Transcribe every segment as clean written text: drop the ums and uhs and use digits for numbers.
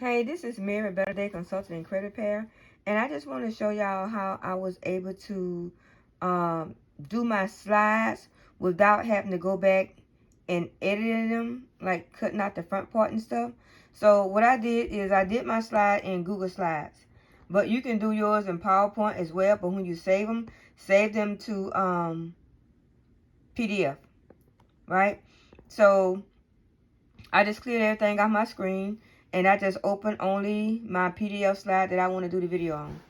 Hey, this is Mary, Better Day Consultant and Credit Repair, and I just want to show y'all how I was able to do my slides without having to go back and editing them, like cutting out the front part and stuff. So what I did is I did my slide in Google Slides, but you can do yours in PowerPoint as well. But when you save them to PDF, right? So I just cleared everything off my screen, and I just open only my PDF slide that I want to do the video on.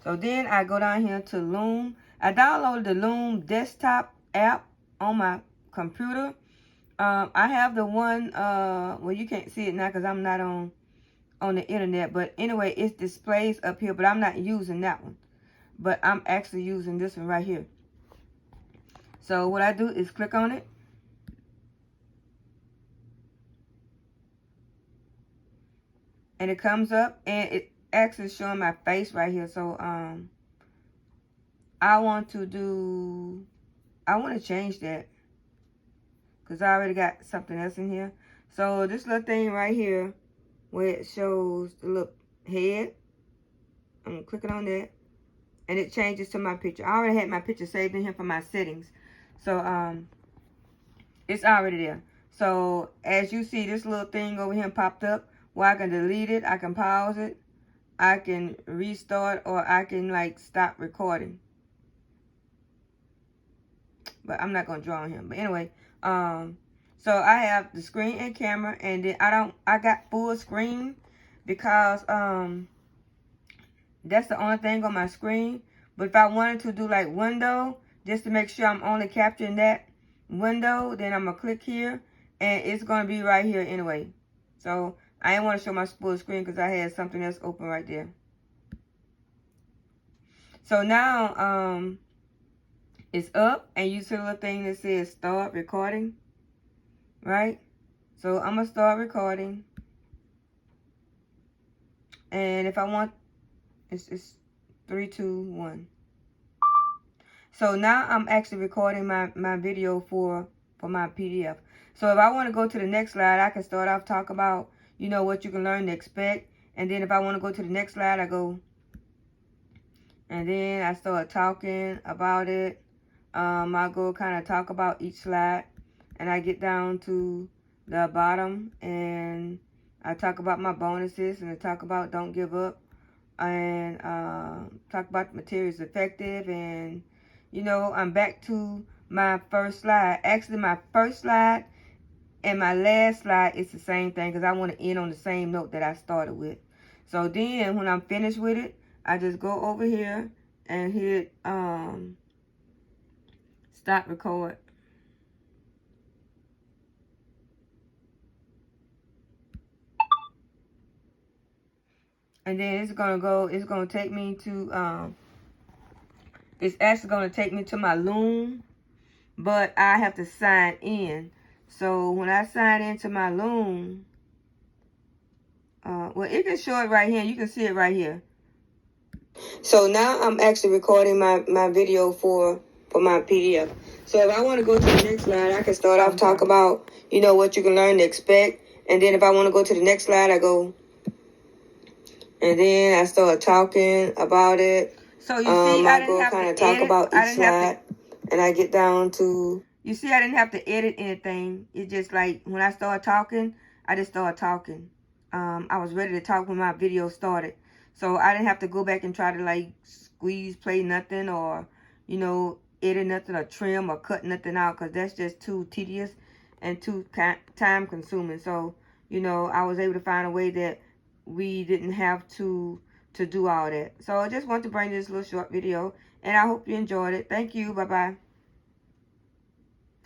So then I go down here to Loom. I downloaded the Loom desktop app on my computer. I have the one, well, you can't see it now because I'm not on the internet. But anyway, it displays up here, but I'm not using that one. But I'm actually using this one right here. So what I do is click on it. And it comes up, and it actually showing my face right here. So I want to change that because I already got something else in here. So this little thing right here where it shows the little head, I'm clicking on that, and it changes to my picture. I already had my picture saved in here for my settings, so it's already there. So as you see, this little thing over here popped up where I can delete it, I can pause it, I can restart, or I can like stop recording. But I'm not gonna draw on him. But anyway, so I have the screen and camera, and then I got full screen because that's the only thing on my screen. But if I wanted to do like window, just to make sure I'm only capturing that window, then I'm gonna click here, and it's gonna be right here anyway. So I didn't want to show my full screen because I had something else open right there. So now it's up, and you see the little thing that says start recording, right? So I'm gonna start recording, and if I want, it's 3, 2, 1. So now I'm actually recording my video for my PDF. So if I want to go to the next slide, I can start off talk about, you know, what you can learn to expect. And then if I want to go to the next slide, I go, and then I start talking about it. I go kind of talk about each slide, and I get down to the bottom, and I talk about my bonuses, and I talk about don't give up, and talk about the materials effective, and you know, I'm back to my first slide. Actually, my first slide and my last slide is the same thing because I want to end on the same note that I started with. So then when I'm finished with it, I just go over here and hit stop record. And then it's gonna take me to it's actually gonna take me to my Loom, but I have to sign in. So when I sign into my Loom, well, it can show it right here. You can see it right here. So now I'm actually recording my video for my PDF. So if I want to go to the next slide, I can start off talk about, you know, what you can learn to expect. And then if I want to go to the next slide, I go, and then I start talking about it. So you see, I go kind of talk about each slide, and I get down to. You see, I didn't have to edit anything. It's just like when I start talking, I just start talking. I was ready to talk when my video started. So I didn't have to go back and try to like squeeze, play nothing, or, you know, edit nothing or trim or cut nothing out, because that's just too tedious and too time consuming. So, you know, I was able to find a way that we didn't have to do all that. So I just want to bring this little short video, and I hope you enjoyed it. Thank you. Bye-bye.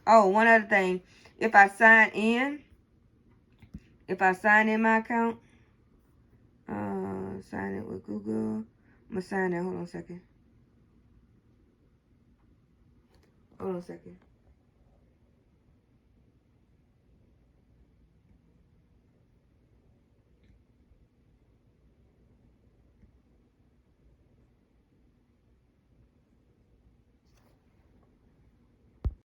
Oh, one other thing. If I sign in my account, sign in with Google. I'm going to sign in. Hold on a second.